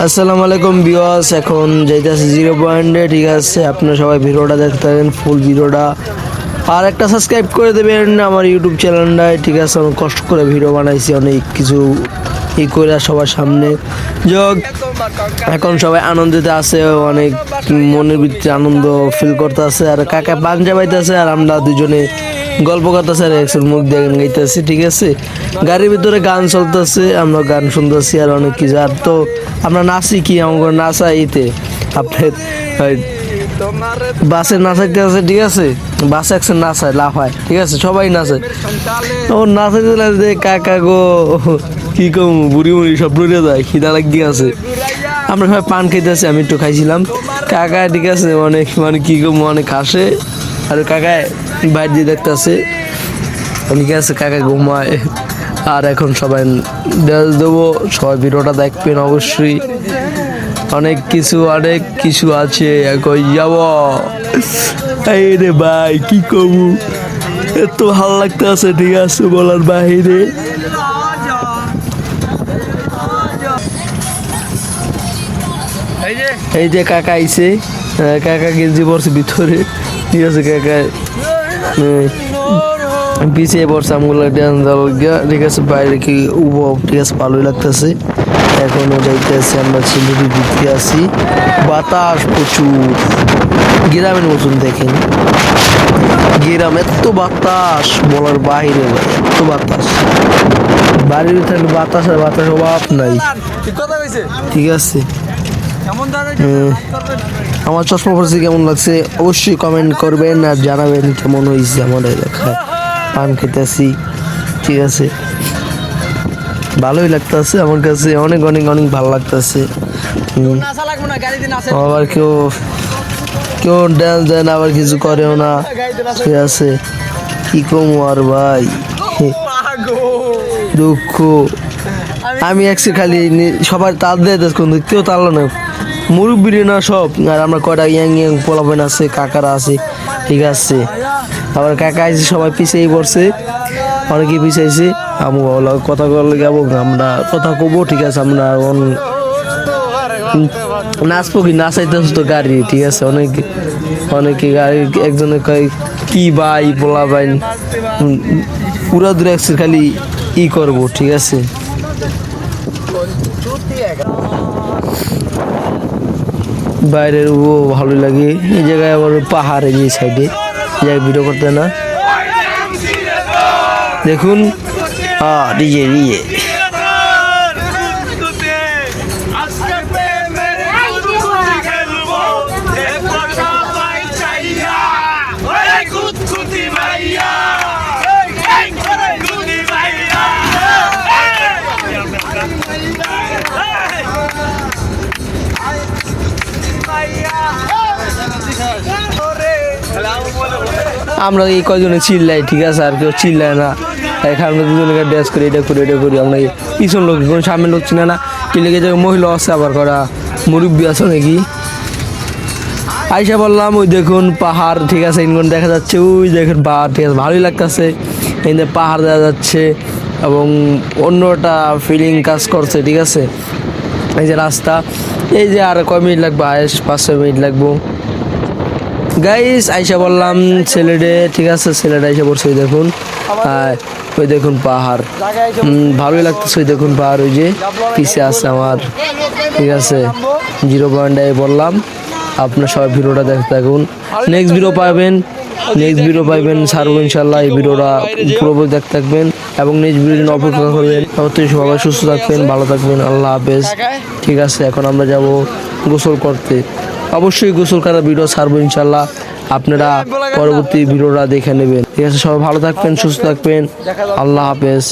আসসালামু আলাইকুম ভিউয়ার্স, এখন যাইতেছে 0 পয়েন্টে। ঠিক আছে, আপনারা সবাই ভিডিওটা দেখতে থাকেন, ফুল ভিডিওটা, আর একটা সাবস্ক্রাইব করে দেবেন আমার ইউটিউব চ্যানেলটায়। ঠিক আছে, আমি কষ্ট করে ভিডিও বানাইছি, অনেক কিছু ই করে সবার সামনে। যোগ এখন সবাই আনন্দিত আছে, অনেক মনের ভিতরে আনন্দ ফিল করতে আছে। আর কাকা পাঞ্জা পাইতেছে আর আমরা দুজনে গল্প করতেছে আর একজন মুখ দেখেন গাইতেছি। ঠিক আছে, গাড়ির ভিতরে গান চলতেছে, আমরা গান শুনতেছি আর অনেক কিছু। আর তো আমরা নাচি কি, আমার নাচা ইতে আপনার বাসে নাচাইতে আছে। ঠিক আছে, বাসে একসাথে নাচায়, লাফায়। ঠিক আছে, সবাই নাচে। ও নাচাইতে নাচতে কাকা গো কি কম বুড়ি মুড়ি সব লড়ে যায়, খিদা লাগিয়ে আছে। আমরা সবাই পান খাইতেছি, আমি একটু খাইছিলাম। কাকা ঠিক আছে অনেক কি কম অনেক হাসে। আর কাকায় বাইরে দিয়ে দেখতেছে, ঠিক আছে, কাকা ঘুমায়। আর এখন সবাই দেবো, সবাই ভিডিওটা দেখবেন অবশ্যই। অনেক কিছু আছে, এখন যাব। এই রে ভাই কি কমু, এত ভালো লাগতে আছে। ঠিক আছে, বলার বাহিরে। এই যে কাকা আইছে, কাকা গেঞ্জি পড়ছে ভিতরে। ঠিক আছে, কাকা পিছিয়ে পড়ছে আমগুলো ডান্স দল গিয়া। ঠিক আছে, বাইরে কি উবক। ঠিক আছে, ভালোই লাগতেছে। এখনো যাইতেছি, আমরা সিলেটের দিকে আছি, বাতাস প্রচুর, গ্রামের মতন দেখেন। গ্রাম এত বাতাস বলার বাহিরে, এত বাতাস। বাড়ির ভিতরে বাতাস আর বাতাস অভাব নাই। ঠিক আছে, আমার চশমা পড়ছে কেমন লাগছে অবশ্যই কমেন্ট করবেন আর জানাবেন কেমন হয়েছে আমার এলাকায় পান খেতেছি। ঠিক আছে, ভালোই লাগতেছে আমার কাছে, অনেক অনেক অনেক ভালো লাগতেছে। আবার কেউ ড্যান্স দেয় না, আবার কিছু করেও না। ঠিক আছে, কি কমু আর ভাই, দুঃখ। আমি একসে খালি সবাই তাল দিয়ে কিন্তু কেউ তাল না, মুরব্বী না সব। আর আমরা কয়টা ইয়াং পোলাপেন আছে, কাকারা আছে। ঠিক আছে, আবার কাকা আছে, সবাই পিছিয়ে পড়ছে, অনেকেই পিছিয়েছে। আমু কথা বলে যাবো, আমরা কথা কবো। ঠিক আছে, আমরা নাচবো কি, নাচাইতেছ তো গাড়ি। ঠিক আছে, অনেকে গাড়ি, একজনে কয় কি ভাই পোলা ভাই, পুরা দূরে একসে খালি ই করবো। ঠিক আছে, বাইরের ভালোই লাগে। এই জায়গায় আবার পাহাড়, এই সাইডে ভিডিও করতে না। দেখুন ডিজে আমরা এই কয়জনে চিল্লাই। ঠিক আছে, আর কেউ চিল্লায় না। এখানে আমরা দুজনকে ড্যান্স করি, এটা করি। আমরা পিছন লোক, কোনো সামনে লোক চিনে না। চিল্লেগে যে মহিলা আছে, আবার করা মুরব্বী আছে নাকি। আইসা বললাম, ওই দেখুন পাহাড়। ঠিক আছে, ইনকন দেখা যাচ্ছে, ওই দেখুন পাহাড়। ঠিক আছে, ভালোই লাগতেছে, এই পাহাড় দেখা যাচ্ছে এবং অন্যটা ফিলিং কাজ করছে। ঠিক আছে, এই যে রাস্তা, এই যে আর কয় মিনিট লাগবে, 5-6 মিনিট লাগবো গাইস। আইসা বললাম সিলেটে। ঠিক আছে, সিলেটে আইসা পড়ছে, ওই দেখুন, ওই দেখুন পাহাড়, ভালোই লাগতেছে। ওই দেখুন পাহাড়, ওই যে পিছিয়ে আছে আমার। ঠিক আছে, 0 পয়েন্টে বললাম। আপনার সবাই ভিডিওটা দেখতে থাকুন, নেক্সট ভিডিও পাইবেন ছাড়বো ইনশাল্লাহ। এই ভিডিওটা পুরোপুরি দেখতে থাকবেন এবং নেক্সট ভিডিও অপেক্ষা করবেন। সবাই সুস্থ থাকবেন, ভালো থাকবেন, আল্লাহ হাফেজ। ঠিক আছে, এখন আমরা যাব গোসল করতে। অবশ্যই গোসল করার ভিডিও ছাড়বো ইনশাল্লাহ, আপনারা পরবর্তী ভিডিওটা দেখে নেবেন। ঠিক আছে, সবাই ভালো থাকবেন, সুস্থ থাকবেন, আল্লাহ হাফেজ।